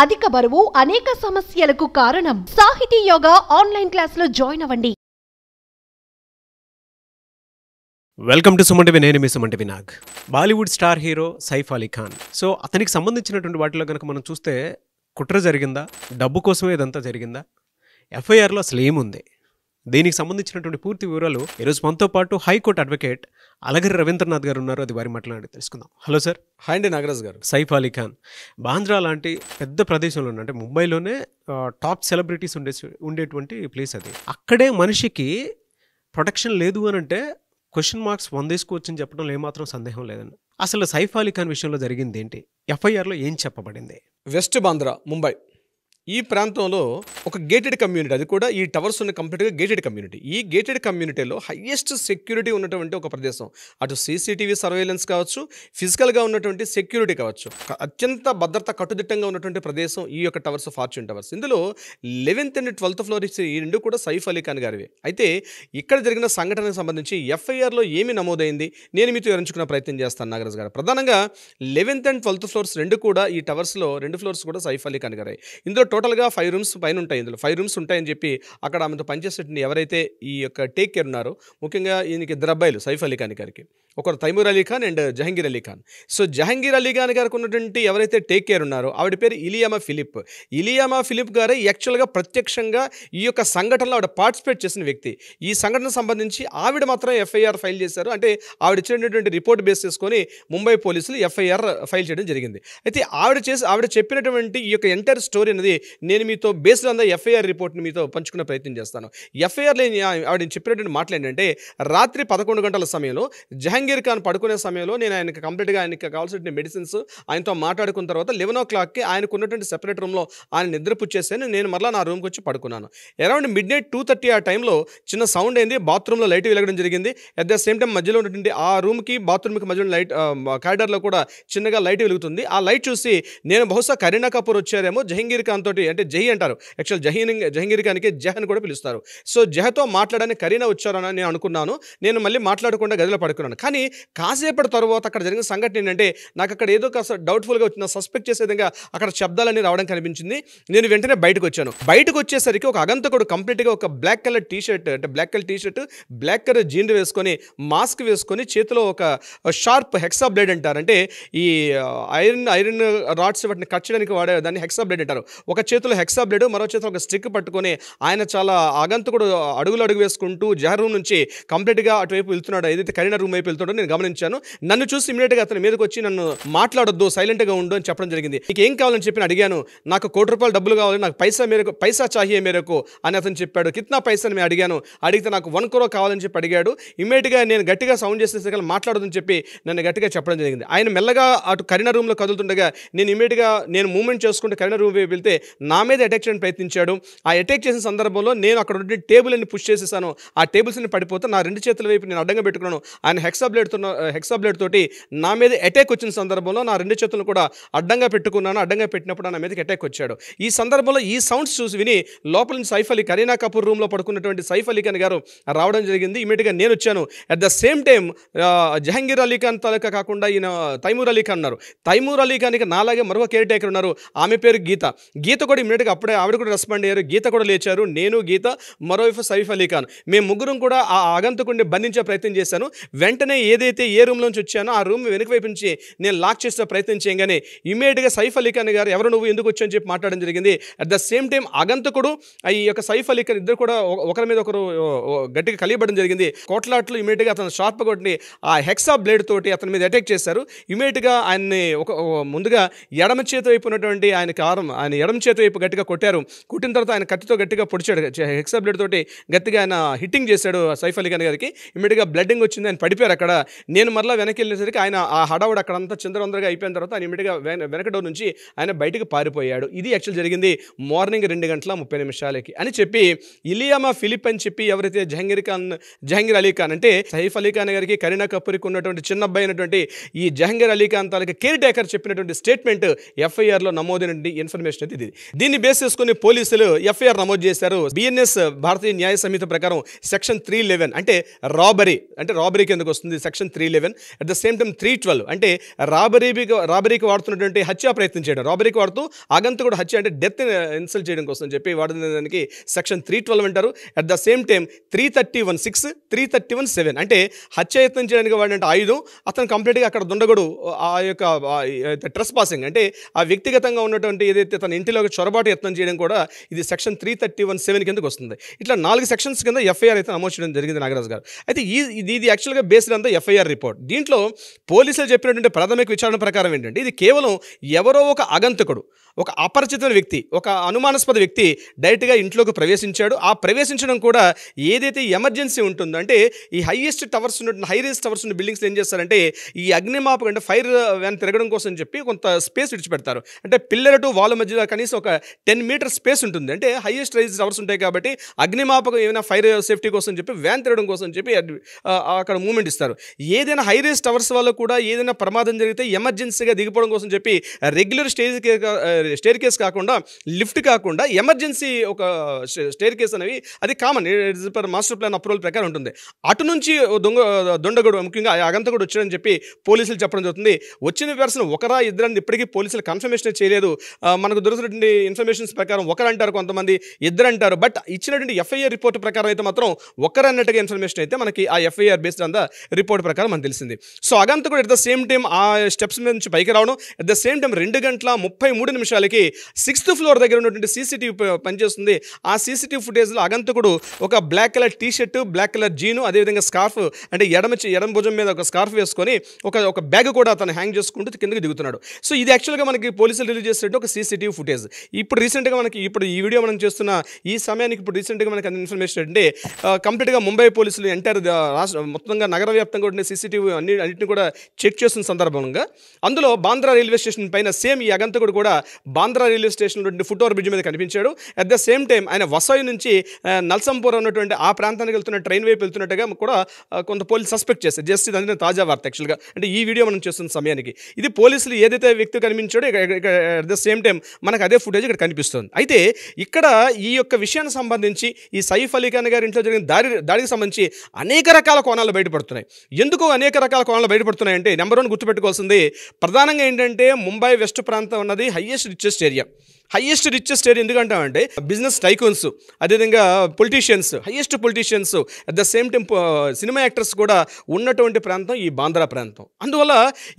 అధిక బరువు అనేక సమస్యలకు కారణం. సాహితీ యోగా ఆన్లైన్ క్లాసులో జాయిన్ అవ్వండి. Welcome to Suman TV. నేను మీ Suman TV Nag. Bollywood star hero Saif Ali Khan. So అతనికి సంబంధించినటువంటి వాటిలో కనుక మనం చూస్తే కుట్ర జరిగిందా, డబ్బు కోసమే ఇదంతా జరిగిందా, ఎఫ్ఐఆర్లో అసలు ఏముంది, దీనికి సంబంధించినటువంటి పూర్తి వివరాలు ఈరోజు మనతో పాటు హైకోర్టు అడ్వకేట్ అలగిరి రవీంద్రనాథ్ గారు ఉన్నారు. అది వారి మాట్లాడి తెలుసుకుందాం. Hello sir. హాయ్ అండి నాగరాజ్ గారు. సైఫ్ అలీ ఖాన్ బాంద్రా లాంటి పెద్ద ప్రదేశంలో అంటే ముంబైలోనే టాప్ సెలబ్రిటీస్ ఉండేటువంటి ప్లేస్ అది. అక్కడే మనిషికి ప్రొటెక్షన్ లేదు అని అంటే క్వశ్చన్ మార్క్స్ 100 వేసుకోవచ్చని చెప్పడంలో ఏమాత్రం సందేహం లేదండి. అసలు సైఫ్ అలీ ఖాన్ విషయంలో జరిగింది ఏంటి, ఎఫ్ఐఆర్లో ఏం చెప్పబడింది? వెస్ట్ బాంద్రా, ముంబై ఈ ప్రాంతంలో ఒక గేటెడ్ కమ్యూనిటీ, అది కూడా ఈ టవర్స్ ఉన్న కంప్లీట్గా గేటెడ్ కమ్యూనిటీ. ఈ గేటెడ్ కమ్యూనిటీలో హయ్యెస్ట్ సెక్యూరిటీ ఉన్నటువంటి ఒక ప్రదేశం. అటు సీసీటీవీ సర్వేలెన్స్ కావచ్చు, ఫిజికల్గా ఉన్నటువంటి సెక్యూరిటీ కావచ్చు, అత్యంత భద్రత కట్టుదిట్టంగా ఉన్నటువంటి ప్రదేశం ఈ యొక్క టవర్స్, ఫార్చ్యూన్ టవర్స్. ఇందులో 11th and 12th ఫ్లోర్ ఈ రెండు కూడా సైఫ్ అలీ ఖాన్ గారివే. అయితే ఇక్కడ జరిగిన సంఘటనకు సంబంధించి ఎఫ్ఐఆర్లో ఏమి నమోదైంది నేను మీతో వివరించుకునే ప్రయత్నం చేస్తాను నాగరాజ్ గారు. ప్రధానంగా 11th and 12th ఫ్లోర్స్ రెండు కూడా ఈ టవర్స్లో 2 ఫ్లోర్స్ కూడా సైఫ్ అలీ ఖాన్ గారే. ఇందులో టోటల్గా 5 రూమ్స్ పైన ఉంటాయి. ఇందులో 5 రూమ్స్ ఉంటాయని చెప్పి అక్కడ ఆమెతో పనిచేసేటువంటి ఎవరైతే ఈ యొక్క టేక్ కేర్ ఉన్నారో, ముఖ్యంగా ఈయనకి 2 అబ్బాయిలు సైఫ్ అలీ ఖాన్ గారికి, ఒకరు తైమూర్ అలీ ఖాన్ అండ్ జహంగీర్ అలీ ఖాన్. సో జహంగీర్ అలీ ఖాన్ గారికి ఉన్నటువంటి ఎవరైతే టేక్ కేర్ ఉన్నారో ఆవిడ పేరు ఇలియామా ఫిలిప్. ఇలియామా ఫిలిప్ గారే యాక్చువల్గా ప్రత్యక్షంగా ఈ యొక్క సంఘటనలో ఆవిడ పార్టిసిపేట్ చేసిన వ్యక్తి. ఈ సంఘటనకు సంబంధించి ఆవిడ మాత్రం ఎఫ్ఐఆర్ ఫైల్ చేశారు. అంటే ఆవిడ ఇచ్చినటువంటి రిపోర్ట్ బేస్ చేసుకొని ముంబై పోలీసులు ఎఫ్ఐఆర్ ఫైల్ చేయడం జరిగింది. అయితే ఆవిడ చెప్పినటువంటి ఈ యొక్క ఎంటైర్ స్టోరీ అనేది నేను మీతో బేస్డ్ ఆన్ ద ఎఫ్ఐఆర్ రిపోర్ట్ని మీతో పంచుకునే ప్రయత్నం చేస్తాను. ఎఫ్ఐఆర్లో ఆవిడ చెప్పినటువంటి మాటలు ఏంటంటే, రాత్రి 11 గంటల సమయంలో జహంగీర్ ఖాన్ పడుకునే సమయంలో నేను ఆయనకి కంప్లీట్గా ఆయనకి కావాల్సిన మెడిసిన్స్ ఆయనతో మాట్లాడుకున్న తర్వాత 11 o'clockకి ఆయనకు ఉన్నటువంటి సెపరేట్ రూమ్లో ఆయన నిద్రపుచ్చేసాను. నేను మరలా నా రూమ్కి వచ్చి పడుకున్నాను. అరౌండ్ midnight 2:30 ఆ టైంలో చిన్న సౌండ్ అయింది. బాత్రూంలో లైట్ వెలగడం జరిగింది. అట్ ద సేమ్ టైం మధ్యలో ఉన్నటువంటి ఆ రూమ్కి బాత్రూమ్కి మధ్యలో లైట్, కారిడార్లో కూడా చిన్నగా లైట్ వెలుగుతుంది. ఆ లైట్ చూసి నేను బహుశా కరీనా కపూర్ వచ్చారేమో జహంగీర్ ఖాన్ తోటి, అంటే జహీ అంటారు యాక్చువల్, జహంగీర్ ఖాన్కి జహ్ అని కూడా పిలుస్తారు. సో జహతో మాట్లాడడానికి కరీనా వచ్చారని నేను అనుకున్నాను. నేను మళ్ళీ మాట్లాడకుండా గదిలో పడుకున్నాను. కానీ కాసేపటి తర్వాత అక్కడ జరిగిన సంఘటన ఏంటంటే, నాకు అక్కడ ఏదో కాస్త డౌట్ఫుల్గా వచ్చిన, సస్పెక్ట్ చేసే విధంగా అక్కడ శబ్దాలన్నీ రావడం కనిపించింది. నేను వెంటనే బయటకు వచ్చాను. బయటకు వచ్చేసరికి ఒక అగంతకుడు కంప్లీట్గా ఒక black colour T-shirt, black colour jean వేసుకొని, మాస్క్ వేసుకొని, చేతిలో ఒక షార్ప్ హెక్సా బ్లేడ్ అంటారు, అంటే ఈ ఐరన్ రాడ్స్ వాటిని కట్ చేయడానికి వాడే దాన్ని హెక్సా బ్లేడ్ అంటారు. ఒక చేతిలో హెక్సా బ్లేడ్, మరో చేతిలో ఒక స్టిక్ పట్టుకొని ఆయన చాలా అగంతకుడు అడుగు వేసుకుంటూ జహ రూమ్ నుంచి కంప్లీట్గా అటువైపు వెళ్తున్నాడు, ఏదైతే కరీనా రూమ్ వైపు వెళ్తున్నాడో నేను గమనించాను. నన్ను చూసి ఇమీడియట్గా అతని మీదకి వచ్చి నన్ను మాట్లాడొద్దు, సైలెంట్గా ఉండు అని చెప్పడం జరిగింది. నీకు ఏం కావాలని చెప్పి అడిగాను. నాకు ₹1 డబ్బులు కావాలి, నాకు పైసా చాహియే మేరకు అని అతను చెప్పాడు. కిత్నా పైసా అని అడిగాను. అడిగితే నాకు 1 crore కావాలని చెప్పి అడిగాడు. ఇమీడియట్గా నేను గట్టిగా సౌండ్ చేసేసరికి మాట్లాడొద్దని చెప్పి నన్ను గట్టిగా చెప్పడం జరిగింది. ఆయన మెల్లగా అటు కరీనా రూమ్లో కదులుతుండగా నేను మూవ్మెంట్ చేసుకుంటూ కరీనా రూమ్ వైపు వెళ్తే నా మీద అటాక్ చేయడానికి ప్రయత్నించాడు. ఆ అటాక్ చేసిన సందర్భంలో నేను అక్కడ ఉండే టేబుల్ అన్ని పుష్ చేసేసాను. ఆ టేబుల్స్ అన్ని పడిపోతే నా 2 చేతుల వైపు నేను అడ్డంగా పెట్టుకున్నాను. ఆయన హెక్సా బ్లేడ్ తోటి నా మీద అటాక్ వచ్చిన సందర్భంలో నా 2 చేతులను కూడా అడ్డంగా పెట్టుకున్నాను. అడ్డంగా పెట్టినప్పుడు నా మీదకి అటాక్ వచ్చాడు. ఈ సందర్భంలో ఈ సౌండ్స్ చూసి విని లోపల నుంచి సైఫ్ అలీ, కరీనా కపూర్ రూమ్లో పడుకున్నటువంటి సైఫ్ అలీ ఖాన్ గారు రావడం జరిగింది. ఇమీడియట్గా నేను వచ్చాను. At the same time Jahangir Ali Khan తాలూకా కాకుండా ఈయన తైమూర్ అలీ ఖాన్ ఉన్నారు. తైమూర్ అలీ ఖాన్కి నాలాగే మరొక కేర్ టేకర్ ఉన్నారు. ఆమె పేరు గీత కూడా ఇమీడియట్గా అప్పుడే ఆవిడ కూడా రెస్పాండ్ అయ్యారు. గీత కూడా లేచారు. నేను, గీత, మరోవైపు సైఫ్ అలీ ఖాన్, మేము ముగ్గురం కూడా ఆ ఆగంతకుడిని బంధించే ప్రయత్నం చేశాను. వెంటనే ఏదైతే ఏ రూమ్ నుంచి వచ్చానో ఆ రూమ్ వెనుక వైపు నుంచి నేను లాక్ చేసే ప్రయత్నం చేయగానే ఇమీడియట్గా సైఫ్ అలీ ఖాన్ గారు ఎవరు నువ్వు ఎందుకు వచ్చావు అని చెప్పి మాట్లాడడం జరిగింది. అట్ ద సేమ్ టైం ఆగంతకుడు ఈ యొక్క సైఫ్ అలీ ఖాన్ ఇద్దరు కూడా ఒకరి మీద ఒకరు గట్టిగా కలియబడడం జరిగింది. కోట్లాట్లు ఇమీడియట్గా అతను షార్ప్ కొట్టి ఆ హెక్సా బ్లేడ్ తోటి అతని మీద అటాక్ చేశారు. ఇమీడియట్గా ఆయన్ని ముందుగా ఎడమ చేతి వైపు ఉన్నటువంటి ఆయన ఎడమ చేతి వైపు గట్టిగా కొట్టారు. కొట్టిన తర్వాత ఆయన కత్తితో గట్టిగా పొడిచాడు. హెక్సా బ్లేడ్ తోటి గట్టిగా ఆయన హిట్టింగ్ చేశాడు సైఫ్ అలీ ఖాన్ గారికి. ఇమీడియట్గా బ్లడ్డింగ్ వచ్చింది. ఆయన పడిపోయారు అక్కడ. నేను మరలా వెనక్కి వెళ్ళేసరికి ఆయన ఆ హడావుడు అక్కడంతా చిందరవందరగా అయిపోయిన తర్వాత ఆయన ఇమీడియట్గా వెనక డోర్ నుంచి ఆయన బయటకు పారిపోయాడు. ఇది యాక్చువల్ జరిగింది మార్నింగ్ 2:30 అని చెప్పి ఇలియామా ఫిలిప్ అని చెప్పి ఎవరైతే జహంగీర్ అలీ ఖాన్, అంటే సైఫ్ అలీ ఖాన్ గారికి కరీనా కపూర్కి ఉన్నటువంటి చిన్న అబ్బాయి అయినటువంటి ఈ జహంగీర్ అలీ ఖాన్ తాలూకా కేర్ టేకర్ చెప్పినటువంటి స్టేట్మెంట్ ఎఫ్ఐఆర్లో నమోదైనటువంటి ఇన్ఫర్మేషన్ అయితే ఇది. దీన్ని బేస్ చేసుకుని పోలీసులు ఎఫ్ఐఆర్ నమోదు చేశారు. బిఎన్ఎస్ భారతీయ న్యాయ సమితి ప్రకారం సెక్షన్ 311 అంటే రాబరీ కిందకు వస్తుంది section 311. At the same time 312 అంటే రాబరీకి వాడుతున్నటువంటి హత్యా ప్రయత్నం చేయడం, రాబరీకి వాడుతూ ఆగంతకుడు హత్య అంటే డెత్ ఇన్సల్ట్ చేయడం కోసం చెప్పి వాడుతున్న దానికి సెక్షన్ 312 అంటారు. అట్ ద సేమ్ టైం 331(6), 331(7) అంటే హత్యాయత్నం చేయడానికి వాడినట్టు ఆయుధం అతను కంప్లీట్గా అక్కడ దుండగుడు ఆ యొక్క ట్రెస్ పాసింగ్ అంటే ఆ వ్యక్తిగతంగా ఉన్నటువంటి ఏదైతే తన ఇంటిలోకి చొరబాటు యత్నం చేయడం కూడా ఇది సెక్షన్ 331(7) కిందకు వస్తుంది. ఇట్లా 4 సెక్షన్స్ కింద ఎఫ్ఐఆర్ అయితే నమోదు చేయడం జరిగింది నాగరాజు గారు. అయితే ఇది యాక్చువల్గా బేస్డ్ అంతా ఎఫ్ఐఆర్ రిపోర్ట్. దీంట్లో పోలీసులు చెప్పినటువంటి ప్రాథమిక విచారణ ప్రకారం ఏంటంటే ఇది కేవలం ఎవరో ఒక ఆగంతకుడు, ఒక అపరిచిత వ్యక్తి, ఒక అనుమానాస్పద వ్యక్తి డైరెక్ట్గా ఇంట్లోకి ప్రవేశించాడు. ఆ ప్రవేశించడం కూడా ఏదైతే ఎమర్జెన్సీ ఉంటుందో అంటే ఈ హై రైజ్ టవర్స్ ఉన్న బిల్డింగ్స్ ఏం చేస్తారంటే ఈ అగ్నిమాపక అంటే ఫైర్ వ్యాన్ తిరగడం కోసం చెప్పి కొంత స్పేస్ విడిచిపెడతారు. అంటే పిల్లర్ టు వాల్ మధ్యలో కనీసం ఒక 10 మీటర్ స్పేస్ ఉంటుంది. అంటే హైయెస్ట్ రైజ్ టవర్స్ ఉంటాయి కాబట్టి అగ్నిమాపక ఏమైనా ఫైర్ సేఫ్టీ కోసం చెప్పి వ్యాన్ తిరగడం కోసం చెప్పి అక్కడ మూవ్మెంట్ ఇస్తారు. ఏదైనా హై రైజ్ టవర్స్ వల్ల కూడా ఏదైనా ప్రమాదం జరిగితే ఎమర్జెన్సీగా దిగిపోవడం కోసం చెప్పి రెగ్యులర్ స్టేర్ కేస్ కాకుండా లిఫ్ట్ కాకుండా ఎమర్జెన్సీ ఒక స్టేర్ కేస్ అనేవి అది common per master plan approval ప్రకారం ఉంటుంది. అటు నుంచి దొండగుడు ముఖ్యంగా అగంతకుడు వచ్చాడని చెప్పి పోలీసులు చెప్పడం జరుగుతుంది. వచ్చిన పర్సన్ ఒకరా ఇద్దరని ఇప్పటికీ పోలీసులు కన్ఫర్మేషన్ చేయలేదు. మనకు దొరుకుతున్నటువంటి ఇన్ఫర్మేషన్స్ ప్రకారం ఒకరు అంటారు, కొంతమంది ఇద్దరు అంటారు. బట్ ఇచ్చినటువంటి ఎఫ్ఐఆర్ రిపోర్ట్ ప్రకారం అయితే మాత్రం ఒకరు అన్నట్టుగా ఇన్ఫర్మేషన్ అయితే మనకి ఆ ఎఫ్ఐఆర్ బేస్డ్ అంతా రిపోర్ట్ ప్రకారం మనకు తెలిసింది. సో అగంతకుడు ఎట్ ద సేమ్ టైం ఆ స్టెప్స్ మీద నుంచి పైకి రావడం, at the same time 2:33 6th floor దగ్గర ఉన్నటువంటి సీసీటీవీ పనిచేస్తుంది. ఆ సీసీటీవీ ఫుటేజ్లో అగంతకుడు ఒక black colour T shirt, black colour jean, అదేవిధంగా స్కార్ఫ్ అంటే ఎడమ భుజం మీద ఒక స్కార్ఫ్ వేసుకొని ఒక బ్యాగ్ కూడా అతను హ్యాంగ్ చేసుకుంటూ కిందకి దిగుతున్నాడు. సో ఇది యాక్చువల్గా మనకి పోలీసులు రిలీజ్ చేసేట ఒక సీసీటీవీ ఫుటేజ్. ఇప్పుడు రీసెంట్గా ఇప్పుడు ఈ వీడియో మనం చేస్తున్న ఈ సమయానికి ఇప్పుడు రీసెంట్గా మనకి ఇన్ఫర్మేషన్ అంటే కంప్లీట్గా ముంబై పోలీసులు ఎంటైర్ మొత్తంగా నగర వ్యాప్తంగా ఉండే సీసీటీవీ అన్నింటిని కూడా చెక్ చేస్తున్న సందర్భంగా అందులో బాంద్రా రైల్వే స్టేషన్ పైన సేమ్ ఈ అగంతకుడు కూడా Bandra railway station foot over bridge మీద కనిపించాడు. అట్ ద సేమ్ టైం ఆయన వసాయి నుంచి నల్సంపూర్ ఉన్నటువంటి ఆ ప్రాంతానికి వెళ్తున్న ట్రైన్ వైపు వెళ్తున్నట్టుగా కూడా కొంత పోలీసు సస్పెక్ట్ చేస్తారు. జస్ట్ ఇది తాజా వార్త యాక్చువల్గా అంటే ఈ వీడియో మనం చేస్తున్న సమయానికి ఇది పోలీసులు ఏదైతే వ్యక్తి కనిపించాడో అట్ ద సేమ్ టైం మనకు అదే ఫుటేజ్ ఇక్కడ కనిపిస్తుంది. అయితే ఇక్కడ ఈ యొక్క విషయానికి సంబంధించి ఈ సైఫ్ అలీ ఖాన్ గారి ఇంట్లో జరిగిన దాడికి సంబంధించి అనేక రకాల కోణాలు బయటపడుతున్నాయి. ఎందుకు అనేక రకాల కోణాలు బయటపడుతున్నాయంటే నెంబర్ 1 గుర్తుపెట్టుకోవాల్సింది ప్రధానంగా ఏంటంటే ముంబై వెస్ట్ ప్రాంతం ఉన్నది హైయెస్ట్ రిచెస్ట్ ఏరియా ఎందుకంటామంటే బిజినెస్ టైకూన్స్, అదేవిధంగా politicians, highest politicians, at the same time cinema actors కూడా ఉన్నటువంటి ప్రాంతం ఈ బాంద్రా ప్రాంతం. అందువల్ల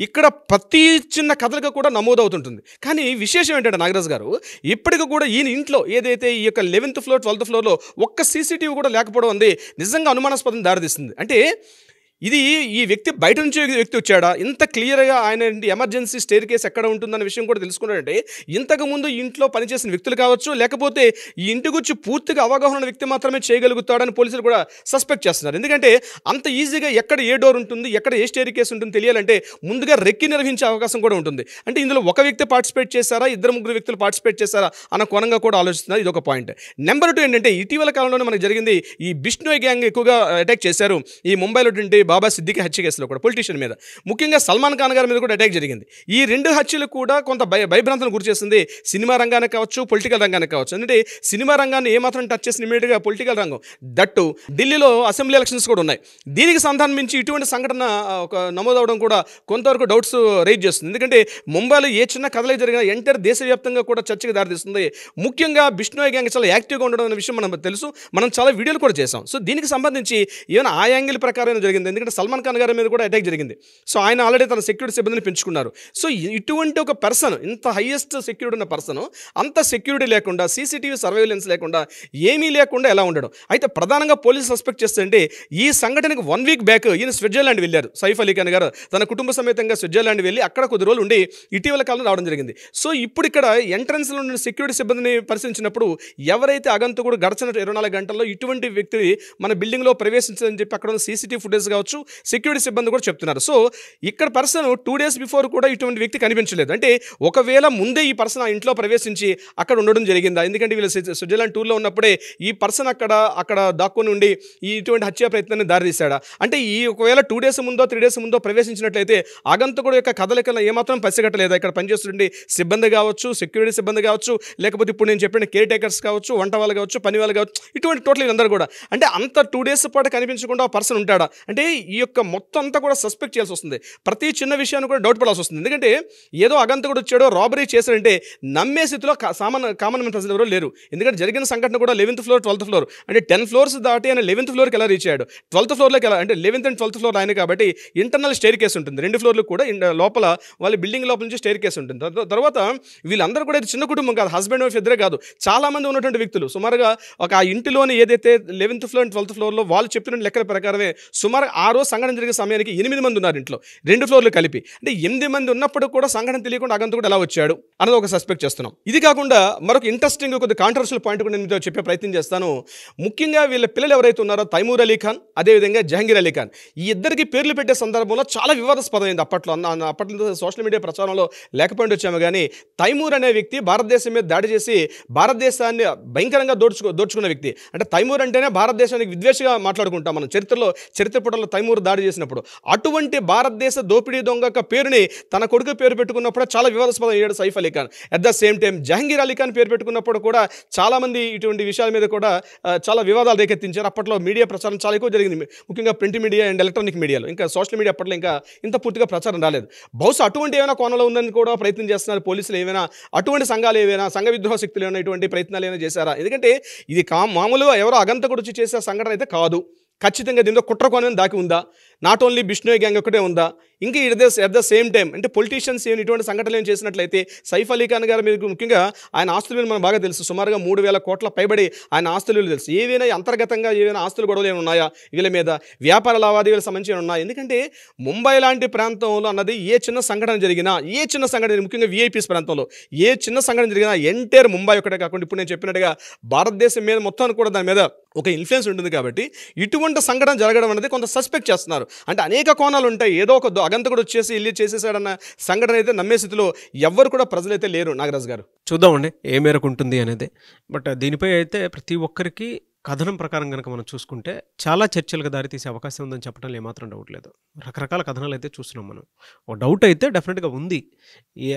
ఇక్కడ ప్రతి చిన్న కథలుగా కూడా నమోదవుతుంటుంది. కానీ విశేషం ఏంటంటే నాగరాజు గారు ఇప్పటికి కూడా ఈయన ఇంట్లో ఏదైతే ఈ యొక్క 11th ఫ్లోర్ 12th ఫ్లోర్లో ఒక్క సీసీటీవీ కూడా లేకపోవడం ఉంది నిజంగా అనుమానాస్పదం దారితీస్తుంది. అంటే ఇది ఈ వ్యక్తి బయట నుంచి వ్యక్తి వచ్చాడా, ఇంత క్లియర్గా ఆయన ఎమర్జెన్సీ స్టేర్ కేస్ ఎక్కడ ఉంటుందన్న విషయం కూడా తెలుసుకున్నాడంటే ఇంతకుముందు ఇంట్లో పనిచేసిన వ్యక్తులు కావచ్చు, లేకపోతే ఈ ఇంటి గురించి పూర్తిగా అవగాహన ఉన్న వ్యక్తి మాత్రమే చేయగలుగుతాడని పోలీసులు కూడా సస్పెక్ట్ చేస్తున్నారు. ఎందుకంటే అంత ఈజీగా ఎక్కడ ఏ డోర్ ఉంటుంది, ఎక్కడ ఏ స్టేర్ కేసు ఉంటుంది తెలియాలంటే ముందుగా రెక్కి నిర్వహించే అవకాశం కూడా ఉంటుంది. అంటే ఇందులో ఒక వ్యక్తి పార్టిసిపేట్ చేశారా, 2-3 వ్యక్తులు పార్టిసిపేట్ చేశారా అన్న కోణంగా కూడా ఆలోచిస్తున్నారు. ఇది ఒక పాయింట్. నెంబర్ 2 ఏంటంటే ఇటీవల కాలంలోనే మనకు జరిగింది ఈ బిష్నోయ్ గ్యాంగ్ ఎక్కువగా అటాక్ చేశారు ఈ ముంబైలో బాబా సిద్దికి హత్య కేసులో కూడా పొలిటీషియన్ మీద, ముఖ్యంగా సల్మాన్ ఖాన్ గారి మీద కూడా అటాక్ జరిగింది. ఈ 2 హత్యలు కూడా కొంత భయభ్రాంతులను గురి చేస్తుంది సినిమా రంగానికి కావచ్చు, పొలిటికల్ రంగానికి కావచ్చు. అంటే సినిమా రంగాన్ని ఏమాత్రం టచ్ చేసిన ఇమీడియట్గా పొలిటికల్ రంగం దట్టు ఢిల్లీలో అసెంబ్లీ ఎలక్షన్స్ కూడా ఉన్నాయి. దీనికి సంబంధించి ఇటువంటి సంఘటన నమోదవడం కూడా కొంతవరకు డౌట్స్ రైజ్ చేస్తుంది. ఎందుకంటే ముంబైలో ఏ చిన్న కథలు జరిగినా ఎంటైర్ దేశవ్యాప్తంగా కూడా చర్చకు దారితీస్తుంది. ముఖ్యంగా బిష్నోయ్ గ్యాంగ్ చాలా యాక్టివ్గా ఉండడం అనే విషయం మనకు తెలుసు, మనం చాలా వీడియోలు కూడా చేసాం. సో దీనికి సంబంధించి ఏమైనా ఆ యాంగిల్ ప్రకారం జరిగింది. ఎందుకంటే సల్మాన్ ఖాన్ గారి మీద కూడా అటాక్ జరిగింది. సో ఆయన ఆల్రెడీ తన సెక్యూరిటీ సిబ్బందిని పెంచుకున్నారు. సో ఇటువంటి ఒక పర్సన్, ఇంత హైయెస్ట్ సెక్యూరిటీ ఉన్న పర్సన్ అంత సెక్యూరిటీ లేకుండా, సీసీటీవీ సర్వేలెన్స్ లేకుండా, ఏమీ లేకుండా ఎలా ఉండడం. అయితే ప్రధానంగా పోలీసు సస్పెక్ట్ చేస్తుంటే ఈ సంఘటనకు 1 వీక్ బ్యాక్ ఈయన స్విట్జర్లాండ్ వెళ్ళారు. సైఫ్ అలీ ఖాన్ గారు తన కుటుంబ సమేతంగా స్విట్జర్లాండ్ వెళ్ళి అక్కడ కొద్ది రోజులు ఉండి ఇటీవల కాలంలో రావడం జరిగింది. సో ఇప్పుడు ఇక్కడ ఎంట్రన్స్లో ఉన్న సెక్యూరిటీ సిబ్బందిని పరిశీలించినప్పుడు ఎవరైతే అగంతకుడు గడిచిన 24 గంటల్లో ఇటువంటి వ్యక్తి మన బిల్డింగ్లో ప్రవేశించాలని చెప్పి అక్కడ ఉన్న సీసీటీవీ ఫుటేజ్ కావచ్చు, కావచ్చు, సెక్యూరిటీ సిబ్బంది కూడా చెప్తున్నారు. సో ఇక్కడ పర్సన్ 2 days బిఫోర్ కూడా ఇటువంటి వ్యక్తి కనిపించలేదు. అంటే ఒకవేళ ముందే ఈ పర్సన్ ఆ ఇంట్లో ప్రవేశించి అక్కడ ఉండడం జరిగిందా? ఎందుకంటే వీళ్ళు స్విట్జర్లాండ్ టూర్లో ఉన్నప్పుడే ఈ పర్సన్ అక్కడ దాక్కుని ఉండి ఇటువంటి హత్యా ప్రయత్నాన్ని దారితీశాడా? అంటే ఈ ఒకవేళ 2 days ముందో 3 days ముందో ప్రవేశించినట్లయితే ఆగంతకుడు యొక్క కదలికలను ఏమాత్రం పసిగట్టలేదా? ఇక్కడ పనిచేస్తుండే సిబ్బంది కావచ్చు, సెక్యూరిటీ సిబ్బంది కావచ్చు, లేకపోతే ఇప్పుడు నేను చెప్పిన కేర్ టేకర్స్ కావచ్చు, వంట వాళ్ళు కావచ్చు, పని వాళ్ళు కావచ్చు, ఇటువంటి టోటల్ అందరూ కూడా అంటే అంత 2 days పాటు కనిపించకుండా ఆ పర్సన్ ఉంటాడా? అంటే ఈ యొక్క మొత్తం అంతా కూడా సస్పెక్ట్ చేయాల్సి వస్తుంది. ప్రతి చిన్న విషయాన్ని కూడా డౌట్ పడాల్సి వస్తుంది. ఎందుకంటే ఏదో అగంతకుడు వచ్చాడో రాబరీ చేశాడంటే నమ్మే స్థితిలో కామన్ ప్రజలు ఎవరో లేరు. ఎందుకంటే జరిగిన సంఘటన కూడా 11th floor 12th floor అంటే 10 floors దాటి ఆయన 11th floorకి ఎలా రీచ్ అయ్యాడు? 12th floorలోకి ఎలా అంటే 11th and 12th floor ఆయన కాబట్టి ఇంటర్నల్ స్టేర్ కేసు ఉంటుంది. 2 floorలు కూడా లోపల వాళ్ళ బిల్డింగ్ లోపల నుంచి స్టేర్ కేసు ఉంటుంది. తర్వాత వీళ్ళందరూ కూడా చిన్న కుటుంబం కాదు, హస్బెండ్ వైఫ్ ఇద్దరే కాదు, చాలా మంది ఉన్నటువంటి వ్యక్తులు. సుమారుగా ఒక ఆ ఇంటిలోని ఏదైతే 11th floor and 12th floorలో వాళ్ళు చెప్పిన లెక్కల ప్రకారమే సుమారు ఆ రోజు సంఘటన జరిగే సమయానికి 8 మంది ఉన్నారు ఇంట్లో, 2 floorలు కలిపి. అంటే 8 మంది ఉన్నప్పుడు కూడా సంఘటన తెలియకుండా అగంతకుడు ఎలా వచ్చాడు అన్నది ఒక సస్పెక్ట్ చేస్తున్నాం. ఇది కాకుండా మరొక ఇంట్రెస్టింగ్ కొద్ది కాంట్రవర్షియల్ పాయింట్ కూడా నేను మీతో చెప్పే ప్రయత్నం చేస్తాను. ముఖ్యంగా వీళ్ళ పిల్లలు ఎవరైతే ఉన్నారో తైమూర్ అలీ ఖాన్, అదేవిధంగా జహంగీర్ అలీ ఖాన్, ఈ ఇద్దరికి పేర్లు పెట్టే సందర్భంలో చాలా వివాదాస్పదమైంది. అప్పట్లో సోషల్ మీడియా ప్రచారంలో లేకపోయింది వచ్చాము. కానీ తైమూర్ అనే వ్యక్తి భారతదేశం మీద దాడి చేసి భారతదేశాన్ని భయంకరంగా దోచుకున్న వ్యక్తి. అంటే తైమూర్ అంటేనే భారతదేశానికి విద్వేషగా మాట్లాడుకుంటాం మనం చరిత్ర పుటల్లో తైమూర్ దాడి చేసినప్పుడు. అటువంటి భారతదేశ దోపిడీ దొంగ యొక్క పేరుని తన కొడుకు పేరు పెట్టుకున్నప్పుడు చాలా వివాదాస్పదం అయ్యాడు Saif Ali Khan. At the same time Jahangir Ali Khan పేరు పెట్టుకున్నప్పుడు కూడా చాలామంది ఇటువంటి విషయాల మీద కూడా చాలా వివాదాలు రేకెత్తించారు. అప్పట్లో మీడియా ప్రచారం చాలా ఎక్కువ జరిగింది, ముఖ్యంగా ప్రింట్ మీడియా అండ్ ఎలక్ట్రానిక్ మీడియాలో. ఇంకా సోషల్ మీడియా అప్పట్లో ఇంకా ఇంత పూర్తిగా ప్రచారం రాలేదు. బహుశా అటువంటి ఏమైనా కోణంలో ఉందని కూడా ప్రయత్నం చేస్తున్నారు పోలీసులు. ఏమైనా అటువంటి సంఘాలు ఏమైనా సంఘ విద్రోహ శక్తులు ఏమైనా ఇటువంటి ప్రయత్నాలు ఏమైనా చేశారా? ఎందుకంటే ఇది మామూలుగా ఎవరో అగంతకుడు వచ్చి చేసే సంఘటన అయితే కాదు. ఖచ్చితంగా దీంతో కుట్ర కోణం దాకి ఉందా? నాట్ ఓన్లీ బిష్ణోయ్ గ్యాంగ్ ఒకటే ఉందా? ఇంకా ఎట్ ద సేమ్ టైం అంటే పొలిటీషియన్స్ ఏమి ఇటువంటి సంఘటనలు ఏం చేసినట్లయితే సైఫ్ అలీ ఖాన్ గారు మీకు ముఖ్యంగా ఆయన ఆస్తుల మీద మనకు బాగా తెలుసు. సుమారుగా 3,000 కోట్ల పైబడి ఆయన ఆస్తులు తెలుసు. ఏవైనా అంతర్గతంగా ఏవైనా ఆస్తులు గొడవలు ఏమైనా ఉన్నాయా వీళ్ళ మీద? వ్యాపార లావాదేవీలకు సంబంధించి ఉన్నాయా? ఎందుకంటే ముంబై లాంటి ప్రాంతంలో అన్నది ఏ చిన్న సంఘటన జరిగినా, ముఖ్యంగా విఐపీస్ ప్రాంతంలో ఏ చిన్న సంఘటన జరిగినా ఎంటైర్ ముంబై ఒకటే కాకుండా ఇప్పుడు నేను చెప్పినట్టుగా భారతదేశం మీద మొత్తానికి కూడా దాని మీద ఒక ఇన్ఫ్లుయెన్స్ ఉంటుంది. కాబట్టి ఇటువంటి సంఘటన జరగడం అనేది కొంత సస్పెక్ట్ చేస్తున్నారు. అంటే అనేక కోణాలు ఉంటాయి. ఏదో ఒక అగంతకుడు వచ్చేసి ఇల్లు చేసేసాడన్న సంఘటన అయితే నమ్మే స్థితిలో ఎవ్వరు కూడా ప్రజలైతే లేరు. నాగరాజు గారు, చూద్దామండి ఏ మేరకు ఉంటుంది అనేది. బట్ దీనిపై అయితే ప్రతి ఒక్కరికి కథనం ప్రకారం కనుక మనం చూసుకుంటే చాలా చర్చలకు దారితీసే అవకాశం ఉందని చెప్పడంలో ఏమాత్రం డౌట్ లేదు. రకరకాల కథనాలు అయితే చూస్తున్నాం మనం. ఒక డౌట్ అయితే డెఫినెట్గా ఉంది,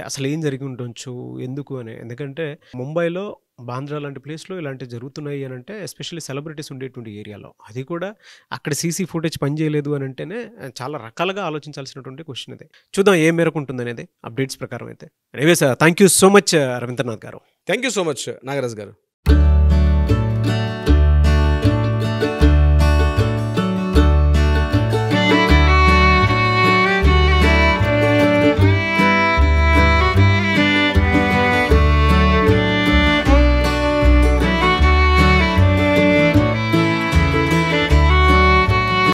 అసలు ఏం జరిగి ఉండొచ్చు, ఎందుకు అని. ఎందుకంటే ముంబైలో, బాంద్రా లాంటి ప్లేస్లో ఇలాంటివి జరుగుతున్నాయి అని అంటే, ఎస్పెషల్లీ సెలబ్రిటీస్ ఉండేటువంటి ఏరియాలో, అది కూడా అక్కడ సీసీ ఫుటేజ్ పనిచేయలేదు అని అంటేనే చాలా రకాలుగా ఆలోచించాల్సినటువంటి క్వశ్చన్ ఇది. చూద్దాం ఏ మేరకు ఉంటుంది అనేది అప్డేట్స్ ప్రకారం అయితే. Anyways thank you so much Ravindranath గారు. Thank you so much Nagaraju గారు.